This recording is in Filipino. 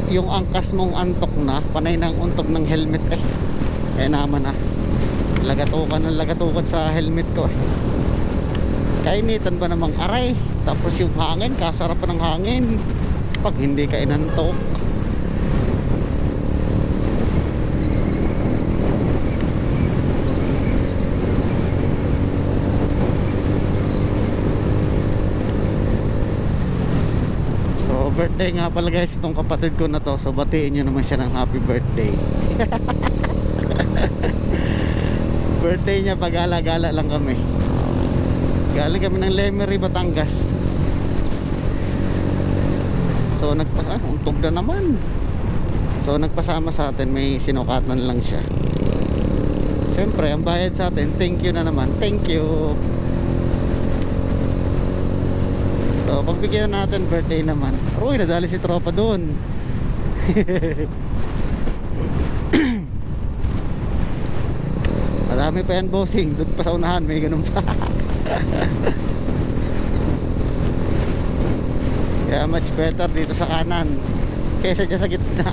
yung angkas mong antok na, panay ng untog ng helmet eh. Kaya naman lagatukan sa helmet ko eh. Kainitan ba namang aray, tapos yung hangin, kasarapan ng hangin pag hindi ka inantok. So birthday nga pala guys itong kapatid ko na to, so batiin nyo naman siya ng happy birthday. Birthday niya, pag-gala-gala lang kami. Galing kami ng Lemery, Batangas. So untog na naman. So nagpasama sa atin, may sinukatan lang siya. Siyempre ang bayad sa atin, thank you na naman. Thank you. So pagbigyan natin birthday naman. Uy, nadali si tropa doon. Marami pa yan bossing. Doon pa sa unahan may ganun pa. Kaya much better dito sa kanan kaysa dyan sa gitna.